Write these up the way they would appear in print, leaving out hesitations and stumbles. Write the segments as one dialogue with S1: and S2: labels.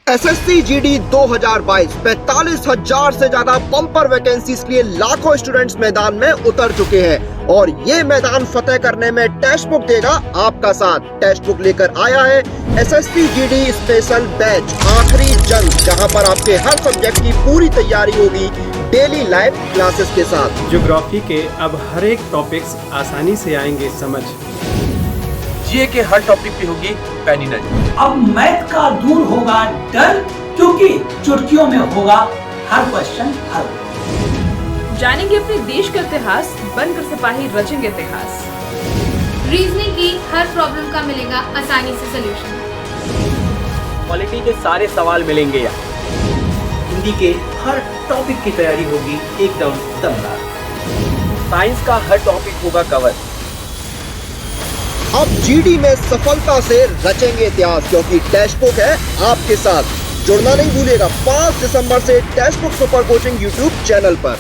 S1: SSC GD 2022 45,000 से ज्यादा bumper vacancies के लिए लाखों स्टूडेंट्स मैदान में उतर चुके हैं और ये मैदान फतेह करने में टेक्स्ट बुक देगा आपका साथ। टेक्स्ट बुक लेकर आया है एसएससी जीडी स्पेशल बैच आखिरी जंग, जहां पर आपके हर सब्जेक्ट की पूरी तैयारी होगी डेली लाइव क्लासेस के साथ।
S2: ज्योग्राफी के अब हर एक टॉपिक्स आसानी से आएंगे समझ।
S3: जीए के हर टॉपिक पे होगी पैनी नजर।
S4: अब मैथ का दूर होगा डर, क्योंकि चुटकियों में होगा हर क्वेश्चन हल।
S5: जानेंगे अपने देश का इतिहास, बनकर सिपाही रचेंगे इतिहास।
S6: रीजनिंग की हर प्रॉब्लम का मिलेगा आसानी से सलूशन।
S7: क्वालिटी के सारे सवाल मिलेंगे यहाँ।
S4: हिंदी के हर टॉपिक की तैयारी होगी एकदम दमदार।
S7: साइंस का हर टॉपिक होगा कवर।
S1: अब जीडी में सफलता से रचेंगे इतिहास, क्योंकि टेक्स्ट बुक है आपके साथ। जुड़ना नहीं भूलिएगा 5 दिसंबर से Text Book Super Coaching YouTube channel पर।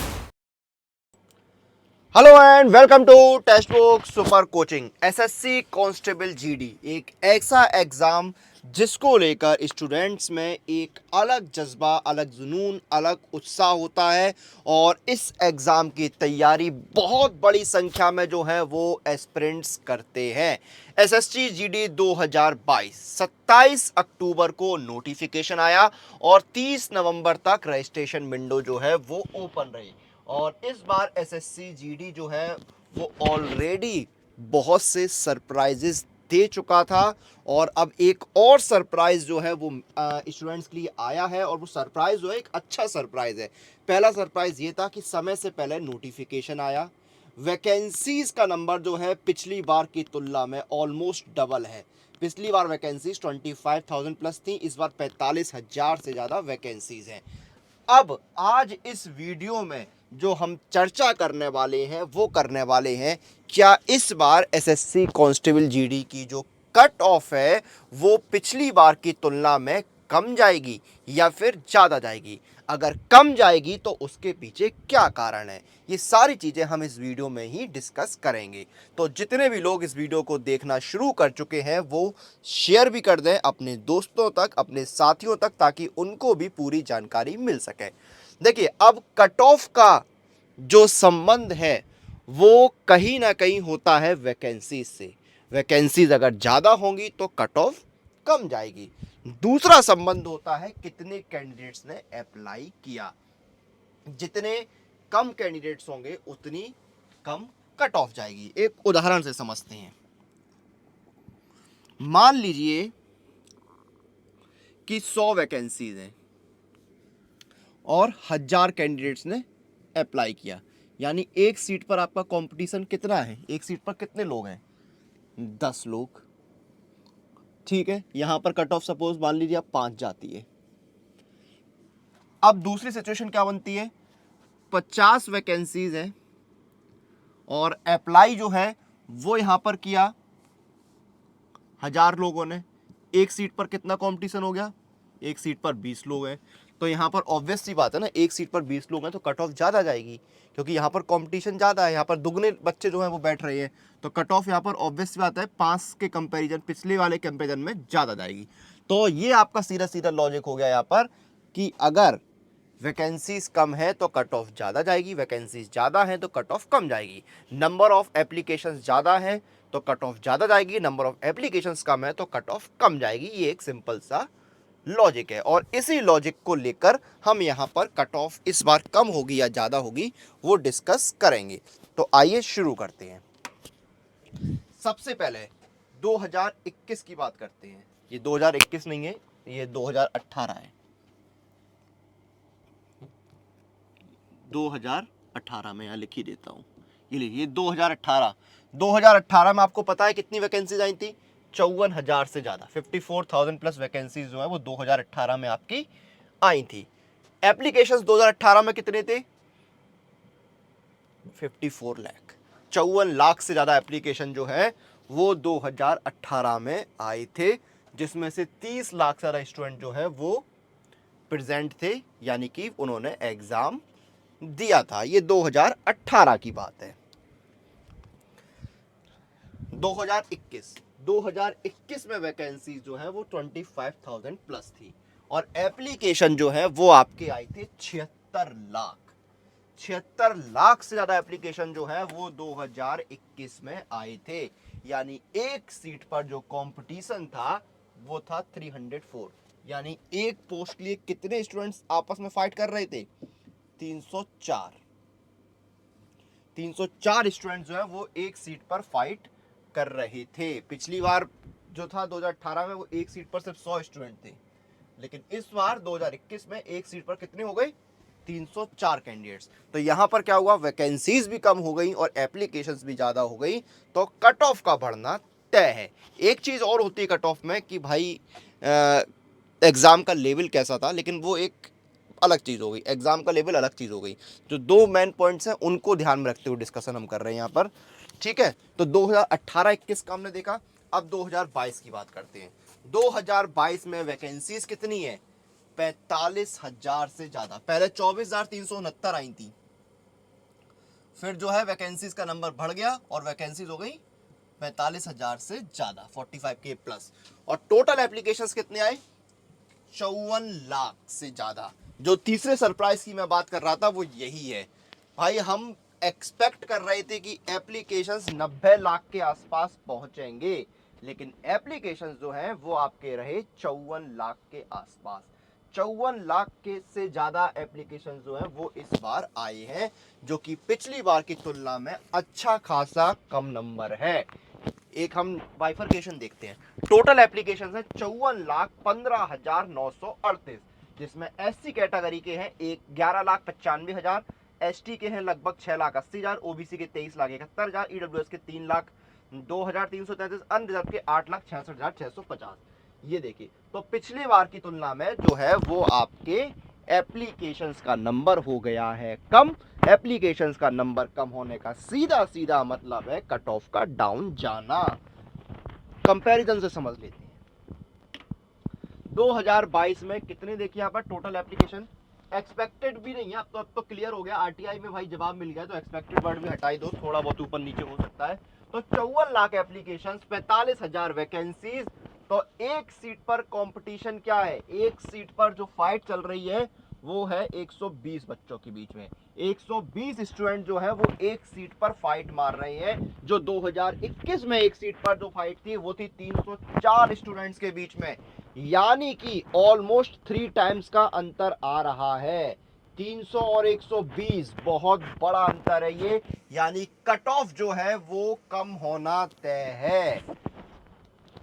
S1: Hello and welcome to Text Book Super Coaching. SSC constable GD एक ऐसा एग्जाम जिसको लेकर स्टूडेंट्स में एक अलग जज्बा, अलग जुनून, अलग उत्साह होता है और इस एग्ज़ाम की तैयारी बहुत बड़ी संख्या में जो है वो एस्पिरेंट्स करते हैं। एसएससी जीडी 2022 27 अक्टूबर को नोटिफिकेशन आया और 30 नवंबर तक रजिस्ट्रेशन विंडो जो है वो ओपन रही और इस बार एसएससी जीडी जो है वो ऑलरेडी बहुत से सरप्राइजेस दे चुका था और अब एक और सरप्राइज जो है वो स्टूडेंट्स के लिए आया है और वो सरप्राइज जो है एक अच्छा सरप्राइज है। पहला सरप्राइज ये था कि समय से पहले नोटिफिकेशन आया, वैकेंसीज का नंबर जो है पिछली बार की तुलना में ऑलमोस्ट डबल है। पिछली बार वैकेंसीज 25,000 प्लस थी, इस बार 45,000 से ज़्यादा वैकेंसीज हैं। अब आज इस वीडियो में जो हम चर्चा करने वाले हैं वो करने वाले हैं क्या इस बार एसएससी कांस्टेबल जीडी की जो कट ऑफ है वो पिछली बार की तुलना में कम जाएगी या फिर ज़्यादा जाएगी। अगर कम जाएगी तो उसके पीछे क्या कारण है, ये सारी चीज़ें हम इस वीडियो में ही डिस्कस करेंगे। तो जितने भी लोग इस वीडियो को देखना शुरू कर चुके हैं वो शेयर भी कर दें अपने दोस्तों तक, अपने साथियों तक, ताकि उनको भी पूरी जानकारी मिल सके। देखिए, अब कट ऑफ का जो संबंध है वो कहीं ना कहीं होता है वैकेंसीज से। वैकेंसीज अगर ज़्यादा होंगी तो कट ऑफ कम जाएगी। दूसरा संबंध होता है कितने कैंडिडेट्स ने अप्लाई किया। जितने कम कैंडिडेट्स होंगे उतनी कम कट ऑफ जाएगी। एक उदाहरण से समझते हैं। मान लीजिए कि 100 वैकेंसीज हैं और 1000 कैंडिडेट्स ने अप्लाई किया, यानी एक सीट पर आपका कंपटीशन कितना है? एक सीट पर कितने लोग हैं? 10 लोग। ठीक है, यहां पर कट ऑफ सपोज मान लीजिए आप 5 जाती है। अब दूसरी सिचुएशन क्या बनती है? 50 वैकेंसीज हैं और अप्लाई जो है वो यहां पर किया 1000 लोगों ने। एक सीट पर कितना कंपटीशन हो गया? एक सीट पर 20 लोग हैं। तो यहाँ पर ऑब्वियस सी बात है ना, एक सीट पर 20 लोग हैं तो कट ऑफ ज़्यादा जाएगी, क्योंकि यहाँ पर कंपटीशन ज़्यादा है, यहाँ पर दुगने बच्चे जो हैं वो बैठ रहे हैं, तो कट ऑफ यहाँ पर ऑब्वियस सी बात है 5 के कंपैरिजन, पिछले वाले कंपैरिजन में ज़्यादा जाएगी। तो ये आपका सीधा सीधा लॉजिक हो गया यहाँ पर कि अगर वैकेंसीज कम है तो कट ऑफ ज़्यादा जाएगी, वैकेंसीज ज़्यादा है तो कट ऑफ कम जाएगी। नंबर ऑफ एप्लीकेशंस ज़्यादा है तो कट ऑफ ज़्यादा जाएगी, नंबर ऑफ एप्लीकेशंस कम है तो कट ऑफ कम जाएगी। ये एक सिंपल सा लॉजिक है और इसी लॉजिक को लेकर हम यहाँ पर कट ऑफ इस बार कम होगी या ज़्यादा होगी वो डिस्कस करेंगे। तो आइए शुरू करते हैं। सबसे पहले 2021 की बात करते हैं। ये 2021 नहीं है, ये 2018 है। 2018 में यहाँ लिख ही देता हूँ। ये लीजिए 2018 में आपको पता है कितनी वैकेंसीज आई थी? 54,000 से ज़्यादा, 54,000 प्लस वैकेंसीज जो है वो 2018 में आपकी आई थी। एप्लीकेशंस 2018 में कितने थे? 54 लाख। 54 लाख से ज़्यादा एप्लीकेशन जो है वो 2018 में आए थे, जिसमें से 30 लाख से ज़्यादा स्टूडेंट जो है वो प्रेजेंट थे, यानी कि उन्होंने एग्ज़ाम दिया था। ये 2018 की बात है। 2021 में वैकेंसी जो है वो 25,000 प्लस थी और एप्लीकेशन जो है वो आपके आए थे 76 लाख। 76 लाख से ज्यादा एप्लीकेशन जो है वो 2021 में आए थे। यानी एक सीट पर जो कंपटीशन था वो था 304। यानी एक पोस्ट के लिए कितने स्टूडेंट्स आपस में फाइट कर रहे थे? 304। 304 स्टूडेंट्स जो है वो एक सीट पर फाइट कर रहे थे। पिछली बार जो था 2018 में वो एक सीट पर सिर्फ 100 स्टूडेंट थे, लेकिन इस बार 2021 में एक सीट पर कितने हो गए? 304 कैंडिडेट्स। तो यहां पर क्या हुआ? वैकेंसीज भी कम हो गई और एप्लीकेशंस भी ज्यादा हो गई, तो कट ऑफ का बढ़ना तय है। एक चीज और होती है कट ऑफ में कि भाई एग्जाम का लेवल कैसा था, लेकिन वो एक अलग चीज हो गई। एग्जाम का लेवल अलग चीज हो गई। जो दो मेन पॉइंट्स हैं उनको ध्यान में रखते हुए डिस्कशन हम कर रहे हैं यहाँ पर, ठीक है। तो 2018-21 का हमने देखा, अब 2022 की बात करते हैं। 2022 में वैकेंसीज कितनी है? 45,000 से ज्यादा। पहले 24,369 आई थी, फिर जो है वैकेंसीज का नंबर बढ़ गया और वैकेंसीज हो गई 45,000 से ज्यादा, 45K प्लस। और टोटल एप्लीकेशंस कितने आए? 54 लाख से ज्यादा। जो तीसरे सरप्राइज की मैं बात कर रहा था वो यही है भाई। हम एक्सपेक्ट कर रहे थे कि एप्लीकेशंस 90 लाख के आसपास पहुंचेंगे, लेकिन एप्लीकेशंस जो हैं वो आपके रहे 54 लाख के आसपास। 54 लाख के से ज्यादा एप्लीकेशंस जो हैं वो इस बार आए हैं, जो कि पिछली बार की तुलना में अच्छा खासा कम नंबर है। एक हम बाइफरकेशन देखते हैं। टोटल एप्लीकेशंस हैं 54,15,938, जिसमें एससी कैटेगरी के हैं 11,95,000, एसटी के हैं लगभग 6,80,000, ओबीसी के 23,71,000, ईडब्ल्यूएस के 3,02,333, अनरिजर्व के 8,66,650। ये देखिए, तो पिछली बार की तुलना में जो है वो आपके एप्लीकेशंस का नंबर हो गया है कम। एप्लीकेशंस का नंबर कम होने का सीधा सीधा मतलब है कट ऑफ का डाउन जाना। कंपैरिजन से समझ लेते हैं। 2022 में कितने देखिए यहाँ पर टोटल एप्लीकेशन? एक्सपेक्टेड भी नहीं है, अब तो क्लियर हो गया। आरटीआई में भाई जवाब मिल गया, तो एक्सपेक्टेड वर्ड भी हटाई दो, थोड़ा बहुत ऊपर नीचे हो सकता है। तो 54 लाख एप्लीकेशंस, 45,000 वैकेंसीज। तो एक सीट पर कंपटीशन क्या है? एक सीट पर जो फाइट चल रही है वो है 120 बच्चों के बीच में। 120 स्टूडेंट जो है वो एक सीट पर फाइट मार रहे हैं। जो 2021 में एक सीट पर जो फाइट थी वो थी 304 स्टूडेंट्स के बीच में। यानी कि ऑलमोस्ट 3 टाइम्स का अंतर आ रहा है। 300 और 120 बहुत बड़ा अंतर है ये। यानी कट ऑफ जो है वो कम होना तय है।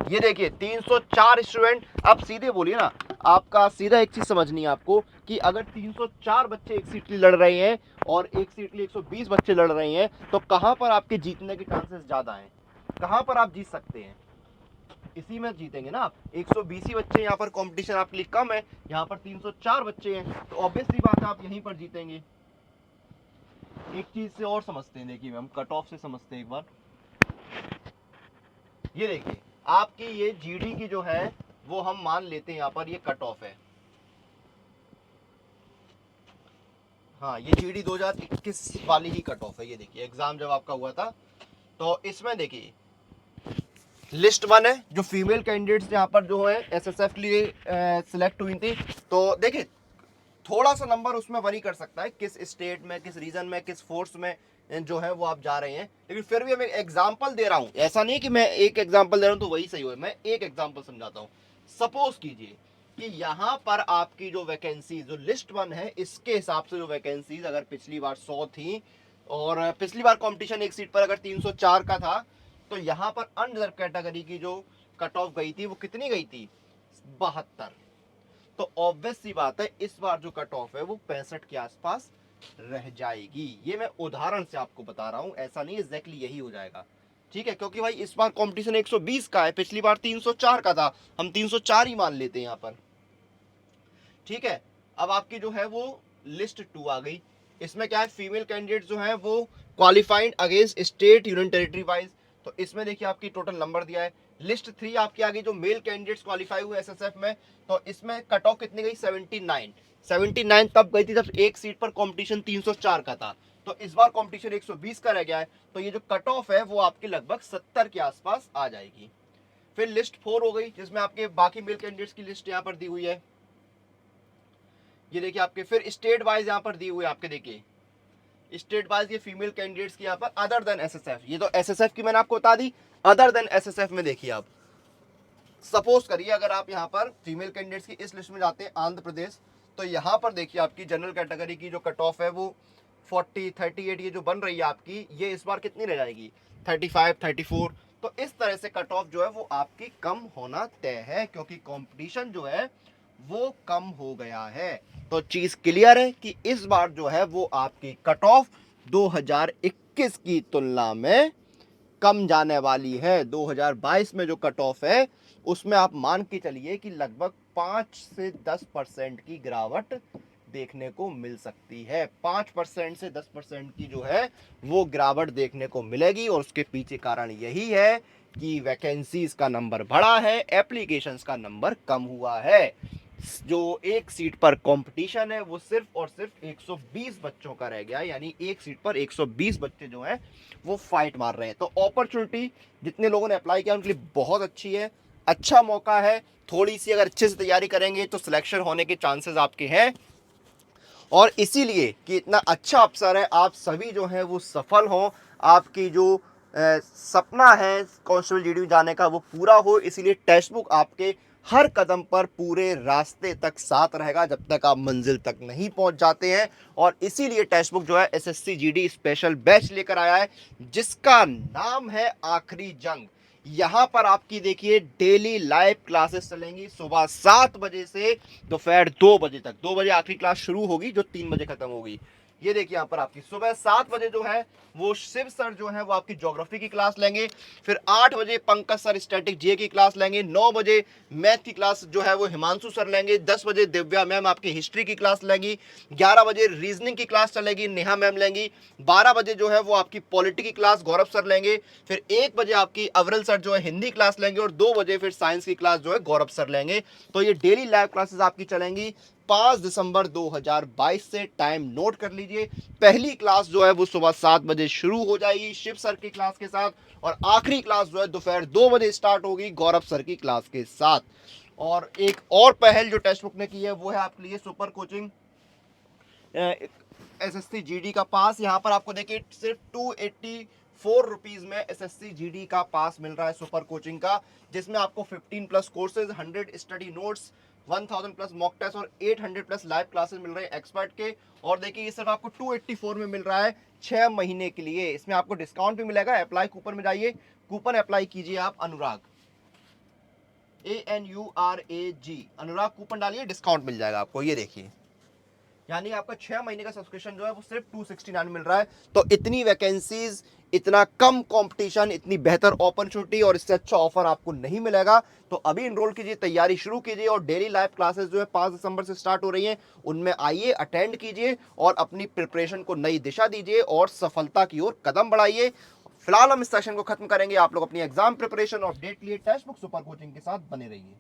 S1: ये देखिए 304 स्टूडेंट। अब सीधे बोलिए ना, आपका सीधा एक चीज समझनी है आपको कि अगर 304 बच्चे एक सीट के लिए लड़ रहे हैं और एक सीट के लिए 120 बच्चे लड़ रहे हैं, तो कहां पर आपके जीतने के चांसेस ज्यादा हैं? कहां पर आप जीत सकते हैं? इसी में जीतेंगे ना आप। 120 ही बच्चे यहाँ पर कंपटीशन आपके लिए कम है, यहाँ पर 304 बच्चे हैं, तो ऑब्वियसली बात है आप यहीं पर जीतेंगे। एक चीज से और समझते हैं, देखिए हम कट ऑफ से समझते हैं एक बार। ये देखिए आपकी ये जीडी की जो है वो हम मान लेते हैं यहाँ पर ये कट ऑफ है। हाँ, ये जीडी 2021 वाली ही कट ऑफ है। ये देखिए एग्जाम जब आपका हुआ था, तो इसमें देखिए लिस्ट 1 है, जो फीमेल कैंडिडेट्स यहाँ पर जो है एसएसएफ के लिए सिलेक्ट हुई थी। तो देखिए थोड़ा सा नंबर उसमें वरी कर सकता है, किस स्टेट में, किस रीजन में, किस फोर्स में जो है वो आप जा रहे हैं, लेकिन फिर भी मैं एग्जांपल दे रहा हूं। ऐसा नहीं कि मैं एक एग्जांपल दे रहा हूं तो वही सही हो। मैं एक एग्जांपल समझाता हूं। सपोज कीजिए कि यहां पर आपकी जो वैकेंसी जो लिस्ट 1 है, इसके हिसाब से जो वैकेंसीज अगर पिछली बार 100 थी और पिछली बार कंपटीशन एक सीट पर अगर 304 का था, तो यहां पर अनरिजर्व कैटेगरी की जो कट ऑफ गई थी वो कितनी गई थी? 72। तो ऑब्वियस सी बात है इस बार जो कट ऑफ है वो 65 के आसपास रह जाएगी। ये मैं उदाहरण से आपको बता रहा हूं, ऐसा नहीं एग्जैक्टली यही हो जाएगा, ठीक है। क्योंकि भाई इस बार कंपटीशन 120 का है, पिछली बार 304 का था, हम 304 ही मान लेते हैं यहाँ पर, ठीक है। अब आपकी जो है वो लिस्ट 2 आ गई। इसमें क्या है? फीमेल कैंडिडेट जो है वो qualified against state union territory wise. तो इसमें देखिए आपकी टोटल नंबर दिया है। लिस्ट 3 आपकी आ गई जो मेल कैंडिडेट्स क्वालिफाई हुए एसएसएफ में। तो इसमें कट ऑफ कितनी गई? 79 तब गई थी जब एक सीट पर कंपटीशन 304 का था। तो इस बार कंपटीशन 120 का रह गया है, तो ये जो कट ऑफ है वो आपकी लगभग 70 के आसपास आ जाएगी। फिर लिस्ट 4 हो गई, जिसमें आपके बाकी मेल कैंडिडेट्स की लिस्ट यहाँ पर दी हुई है। ये देखिए आपके फिर स्टेट वाइज यहाँ पर दी हुई आपके, देखिए स्टेट वाइज ये फीमेल कैंडिडेट्स की यहाँ पर अदर देन एसएसएफ, ये तो एसएसएफ की मैंने आपको बता दी, अदर देन एसएसएफ में देखिए आप सपोज करिए अगर आप यहाँ पर फीमेल कैंडिडेट्स की इस लिस्ट में जाते हैं आंध्र प्रदेश, तो यहाँ पर देखिए आपकी जनरल कैटेगरी की जो कट ऑफ है वो 40 38 ये जो बन रही है आपकी, ये इस बार कितनी रह जाएगी 35 34। तो इस तरह से कट ऑफ जो है वो आपकी कम होना तय है, क्योंकि कंपटीशन जो है वो कम हो गया है। तो चीज क्लियर है कि इस बार जो है वो आपकी कट ऑफ 2021 की तुलना में कम जाने वाली है। 2022 में जो कट ऑफ है उसमें आप मान के चलिए कि लगभग 5 से 10% की गिरावट देखने को मिल सकती है। 5% से 10% की जो है वो गिरावट देखने को मिलेगी, और उसके पीछे कारण यही है कि वैकेंसीज का नंबर बढ़ा है, एप्लीकेशंस का नंबर कम हुआ है। जो एक सीट पर कंपटीशन है वो सिर्फ और सिर्फ 120 बच्चों का रह गया, यानी एक सीट पर 120 बच्चे जो हैं वो फाइट मार रहे हैं। तो अपॉर्चुनिटी जितने लोगों ने अप्लाई किया उनके लिए बहुत अच्छी है, अच्छा मौका है। थोड़ी सी अगर अच्छे से तैयारी करेंगे तो सिलेक्शन होने के चांसेस आपके हैं, और इसीलिए कि इतना अच्छा अवसर है, आप सभी जो हैं वो सफल हों, आपकी जो सपना है कांस्टेबल जीडी में जाने का वो पूरा हो। इसीलिए टेक्स्ट बुक आपके हर कदम पर पूरे रास्ते तक साथ रहेगा जब तक आप मंजिल तक नहीं पहुंच जाते हैं। और इसीलिए टेक्स्ट बुक जो है एसएससी जीडी स्पेशल बैच लेकर आया है जिसका नाम है आखिरी जंग। यहाँ पर आपकी देखिए डेली लाइव क्लासेस चलेंगी सुबह 7 बजे से दोपहर 2 बजे तक। 2 बजे आखिरी क्लास शुरू होगी जो 3 बजे खत्म होगी। ये देखिए यहाँ पर आपकी सुबह 7 बजे जो है वो शिव सर जो है वो आपकी ज्योग्राफी की क्लास लेंगे, फिर 8 बजे पंकज सर स्टैटिक जीए की क्लास लेंगे, 9 बजे मैथ की क्लास जो है वो हिमांशु सर लेंगे, 10 बजे दिव्या मैम आपकी हिस्ट्री की क्लास लेंगी, 11 बजे रीजनिंग की क्लास चलेगी, नेहा मैम लेंगी, 12 बजे जो है वो आपकी पॉलिटी की क्लास गौरव सर लेंगे, फिर 1 बजे आपकी अवरल सर जो है हिंदी क्लास लेंगे, और 2 बजे फिर साइंस की क्लास जो है गौरव सर लेंगे। तो ये डेली लाइव क्लासेस आपकी चलेंगी 5 दिसंबर 2022 से। टाइम नोट कर लीजिए। पहली क्लास जो है वो सुबह 7 बजे शुरू हो जाएगी शिव सर की क्लास के साथ, और आखिरी क्लास जो है दोपहर 2 बजे स्टार्ट होगी गौरव सर की क्लास के साथ। और एक और पहल जो टेक्स्ट बुक ने की है वो है आपके लिए सुपर कोचिंग एसएससी जीडी का पास। यहाँ पर आपको देखिए सिर्फ 284 रुपीज में एसएससी जीडी का पास मिल रहा है सुपर कोचिंग का, जिसमें आपको 15 plus courses, 100 study notes, 1000 plus mock test और 800 प्लस लाइव क्लासेस मिल रहे हैं एक्सपर्ट के। और देखिए ये सिर्फ आपको 284 में मिल रहा है 6 महीने के लिए। इसमें आपको डिस्काउंट भी मिलेगा। अप्लाई कूपन में जाइए, कूपन अप्लाई कीजिए आप अनुराग ANURAG अनुराग कूपन डालिए, डिस्काउंट मिल जाएगा आपको। ये देखिए यानी आपका 6 महीने का सब्सक्रिप्शन जो है वो सिर्फ 269 मिल रहा है। तो इतनी वैकेंसीज, इतना कम कंपटीशन, इतनी बेहतर अपॉर्चुनिटी और इससे अच्छा ऑफर आपको नहीं मिलेगा। तो अभी इनरोल कीजिए, तैयारी शुरू कीजिए, और डेली लाइव क्लासेस जो है 5 दिसंबर से स्टार्ट हो रही हैं, उनमें आइए, अटेंड कीजिए और अपनी प्रिपरेशन को नई दिशा दीजिए और सफलता की ओर कदम बढ़ाइए। फिलहाल हम इस सेशन को खत्म करेंगे। आप लोग अपनी एग्जाम प्रिपरेशन और अपडेट के लिए टेक्स्ट बुक सुपर कोचिंग के साथ बने रहिए।